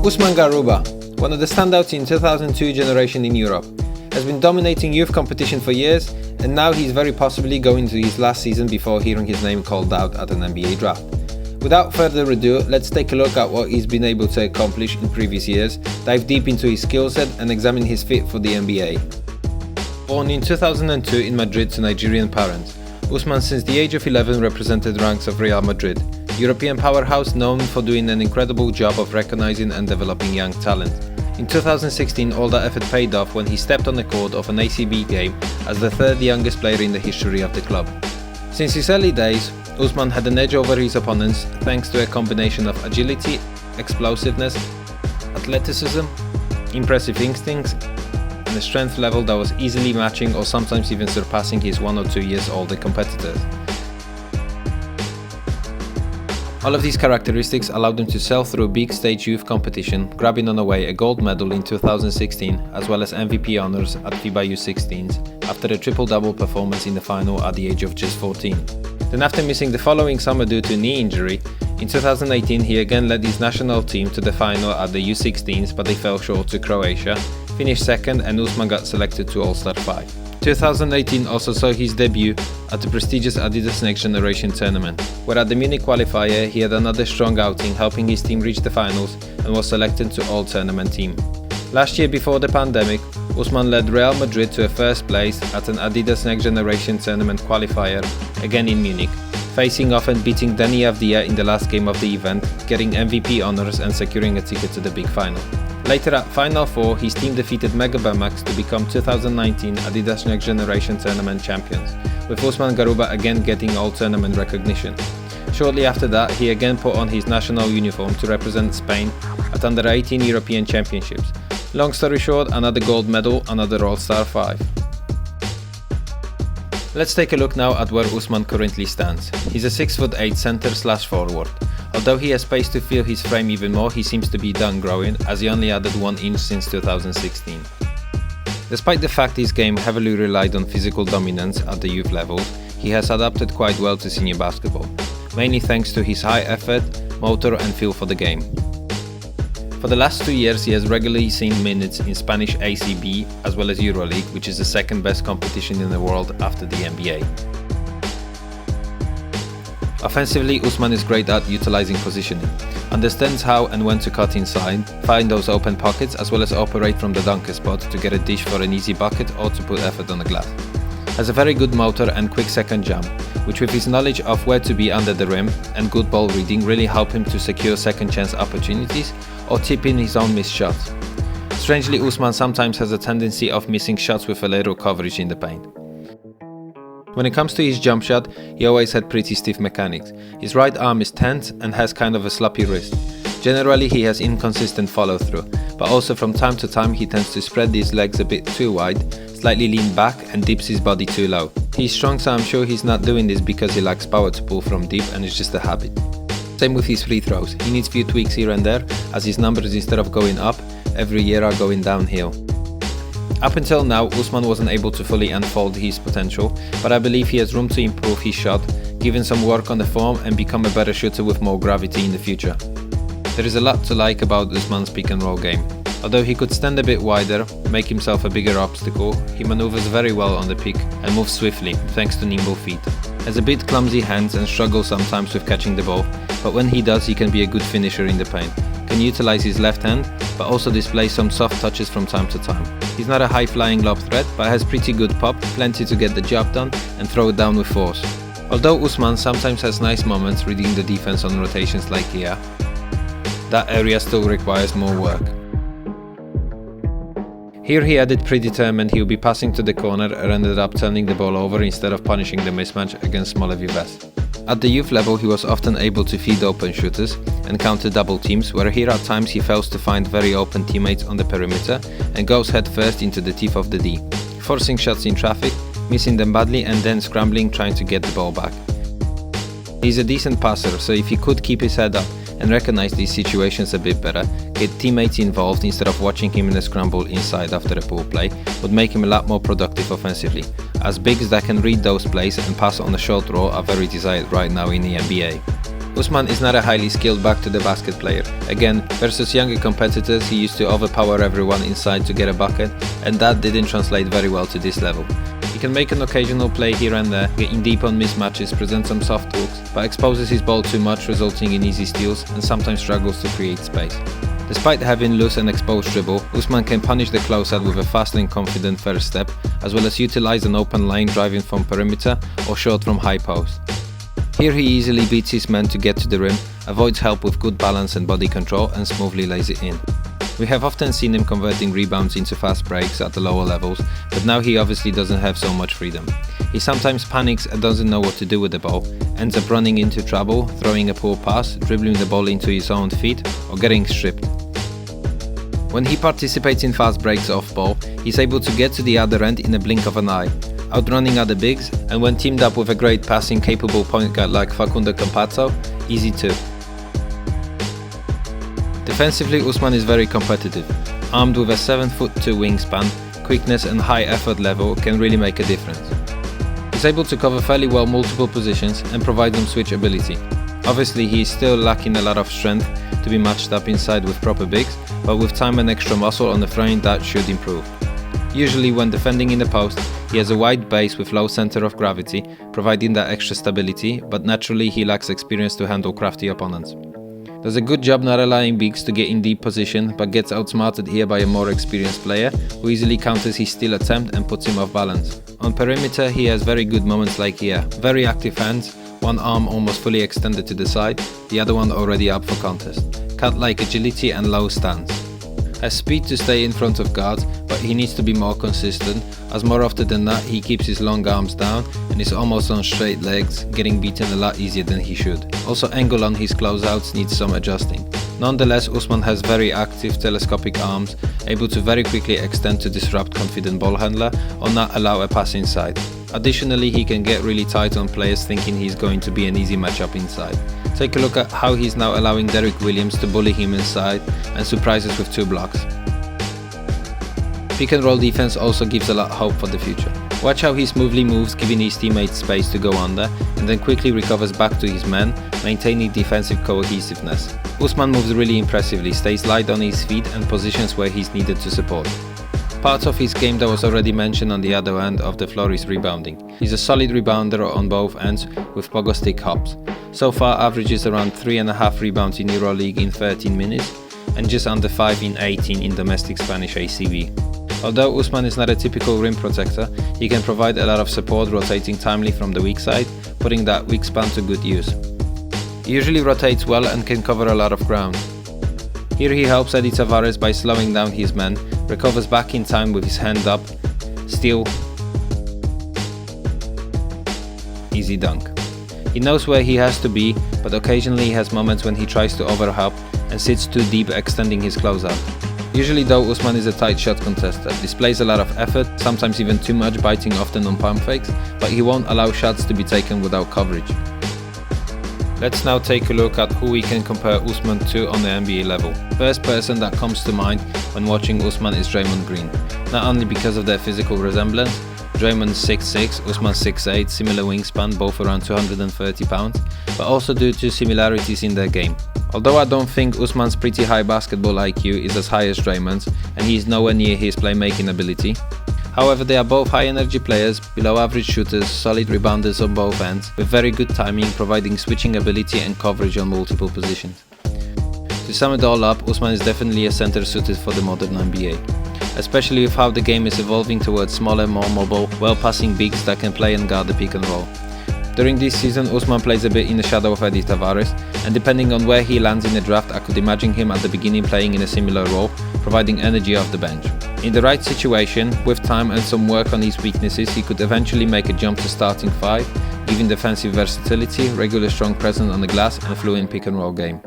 Usman Garuba, one of the standouts in 2002 generation in Europe, has been dominating youth competition for years, and now he's very possibly going to his last season before hearing his name called out at an NBA draft. Without further ado, let's take a look at what he's been able to accomplish in previous years, dive deep into his skill set and examine his fit for the NBA. Born in 2002 in Madrid to Nigerian parents, Usman since the age of 11 represented ranks of Real Madrid, European powerhouse known for doing an incredible job of recognizing and developing young talent. In 2016, all that effort paid off when he stepped on the court of an ACB game as the third youngest player in the history of the club. Since his early days, Usman had an edge over his opponents thanks to a combination of agility, explosiveness, athleticism, impressive instincts, and a strength level that was easily matching or sometimes even surpassing his 1 or 2 years older competitors. All of these characteristics allowed him to sail through big stage youth competition, grabbing on the way a gold medal in 2016 as well as MVP honours at FIBA U16s after a triple-double performance in the final at the age of just 14. Then after missing the following summer due to knee injury, in 2018 he again led his national team to the final at the U16s, but they fell short to Croatia, finished second, and Usman got selected to All-Star 5. 2018 also saw his debut at the prestigious Adidas Next Generation tournament, where at the Munich qualifier he had another strong outing, helping his team reach the finals and was selected to All-Tournament team. Last year before the pandemic, Usman led Real Madrid to a first place at an Adidas Next Generation tournament qualifier, again in Munich, facing off and beating Dani Avdia in the last game of the event, getting MVP honours and securing a ticket to the big final. Later at Final 4, his team defeated Mega Bamax to become 2019 Adidas Next Generation Tournament champions, with Usman Garuba again getting all-tournament recognition. Shortly after that, he again put on his national uniform to represent Spain at Under-18 European Championships. Long story short, another gold medal, another All-Star 5. Let's take a look now at where Usman currently stands. He's a 6'8" centre/forward. Although he has space to fill his frame even more, he seems to be done growing, as he only added 1 inch since 2016. Despite the fact his game heavily relied on physical dominance at the youth level, he has adapted quite well to senior basketball, mainly thanks to his high effort, motor and feel for the game. For the last 2 years he has regularly seen minutes in Spanish ACB as well as EuroLeague, which is the second best competition in the world after the NBA. Offensively, Usman is great at utilizing positioning, understands how and when to cut inside, find those open pockets as well as operate from the dunker spot to get a dish for an easy bucket or to put effort on the glass. Has a very good motor and quick second jump, which with his knowledge of where to be under the rim and good ball reading really help him to secure second chance opportunities or tip in his own missed shots. Strangely, Usman sometimes has a tendency of missing shots with a little coverage in the paint. When it comes to his jump shot, he always had pretty stiff mechanics. His right arm is tense and has kind of a sloppy wrist. Generally he has inconsistent follow through, but also from time to time he tends to spread his legs a bit too wide, slightly lean back and dips his body too low. He's strong, so I'm sure he's not doing this because he lacks power to pull from deep and it's just a habit. Same with his free throws, he needs few tweaks here and there, as his numbers instead of going up, every year are going downhill. Up until now, Usman wasn't able to fully unfold his potential, but I believe he has room to improve his shot, given some work on the form and become a better shooter with more gravity in the future. There is a lot to like about Usman's pick and roll game. Although he could stand a bit wider, make himself a bigger obstacle, he maneuvers very well on the pick and moves swiftly, thanks to nimble feet. Has a bit clumsy hands and struggles sometimes with catching the ball, but when he does he can be a good finisher in the paint. Can utilize his left hand, but also displays some soft touches from time to time. He's not a high-flying lob threat, but has pretty good pop, plenty to get the job done and throw it down with force. Although Usman sometimes has nice moments reading the defense on rotations like here, that area still requires more work. Here he added predetermined he'll be passing to the corner and ended up turning the ball over instead of punishing the mismatch against smaller Vives. At the youth level he was often able to feed open shooters and counter double teams, where here at times he fails to find very open teammates on the perimeter and goes head first into the teeth of the D, forcing shots in traffic, missing them badly and then scrambling trying to get the ball back. He's a decent passer, so if he could keep his head up and recognize these situations a bit better, get teammates involved instead of watching him in a scramble inside after a pull play, would make him a lot more productive offensively, as bigs that can read those plays and pass on a short roll are very desired right now in the NBA. Usman is not a highly skilled back-to-the-basket player. Again, versus younger competitors, he used to overpower everyone inside to get a bucket, and that didn't translate very well to this level. He can make an occasional play here and there, getting deep on mismatches, present some soft hooks, but exposes his ball too much, resulting in easy steals, and sometimes struggles to create space. Despite having loose and exposed dribble, Usman can punish the closeout with a fast and confident first step, as well as utilize an open lane driving from perimeter or short from high post. Here he easily beats his men to get to the rim, avoids help with good balance and body control, and smoothly lays it in. We have often seen him converting rebounds into fast breaks at the lower levels, but now he obviously doesn't have so much freedom. He sometimes panics and doesn't know what to do with the ball, ends up running into trouble, throwing a poor pass, dribbling the ball into his own feet, or getting stripped. When he participates in fast breaks off ball, he's able to get to the other end in a blink of an eye, outrunning other bigs, and when teamed up with a great passing capable point guard like Facundo Campazzo, easy too. Defensively, Usman is very competitive. Armed with a 7'2" wingspan, quickness and high effort level can really make a difference. He's able to cover fairly well multiple positions and provide them switch ability. Obviously he is still lacking a lot of strength to be matched up inside with proper bigs, but with time and extra muscle on the frame that should improve. Usually when defending in the post, he has a wide base with low center of gravity, providing that extra stability, but naturally he lacks experience to handle crafty opponents. Does a good job not allowing bigs to get in deep position, but gets outsmarted here by a more experienced player, who easily counters his steal attempt and puts him off balance. On perimeter he has very good moments like here, very active hands, one arm almost fully extended to the side, the other one already up for contest. Cat-like agility and low stance. Has speed to stay in front of guards, but he needs to be more consistent, as more often than not he keeps his long arms down and is almost on straight legs, getting beaten a lot easier than he should. Also angle on his closeouts needs some adjusting. Nonetheless, Usman has very active telescopic arms, able to very quickly extend to disrupt confident ball handler or not allow a pass inside. Additionally, he can get really tight on players thinking he's going to be an easy matchup inside. Take a look at how he's now allowing Derrick Williams to bully him inside and surprises with 2 blocks. Pick and roll defense also gives a lot of hope for the future. Watch how he smoothly moves, giving his teammates space to go under, and then quickly recovers back to his men, maintaining defensive cohesiveness. Usman moves really impressively, stays light on his feet and positions where he's needed to support. Part of his game that was already mentioned on the other end of the floor is rebounding. He's a solid rebounder on both ends with pogo stick hops. So far averages around 3.5 rebounds in EuroLeague in 13 minutes and just under 5 in 18 in domestic Spanish ACV. Although Usman is not a typical rim protector, he can provide a lot of support rotating timely from the weak side, putting that weak span to good use. He usually rotates well and can cover a lot of ground. Here he helps Eddie Tavares by slowing down his men, recovers back in time with his hand up, steal, easy dunk. He knows where he has to be, but occasionally he has moments when he tries to overhelp and sits too deep, extending his closeout. Usually though, Usman is a tight shot contester, displays a lot of effort, sometimes even too much, biting often on pump fakes, but he won't allow shots to be taken without coverage. Let's now take a look at who we can compare Usman to on the NBA level. First person that comes to mind when watching Usman is Draymond Green. Not only because of their physical resemblance, Draymond's 6'6", Usman's 6'8", similar wingspan, both around 230 pounds, but also due to similarities in their game. Although I don't think Usman's pretty high basketball IQ is as high as Draymond's, and he is nowhere near his playmaking ability. However, they are both high energy players, below average shooters, solid rebounders on both ends, with very good timing, providing switching ability and coverage on multiple positions. To sum it all up, Usman is definitely a center suited for the modern NBA, especially with how the game is evolving towards smaller, more mobile, well-passing bigs that can play and guard the pick and roll. During this season, Usman plays a bit in the shadow of Eddie Tavares, and depending on where he lands in the draft, I could imagine him at the beginning playing in a similar role, providing energy off the bench. In the right situation, with time and some work on his weaknesses, he could eventually make a jump to starting 5, giving defensive versatility, regular strong presence on the glass and fluent pick and roll game.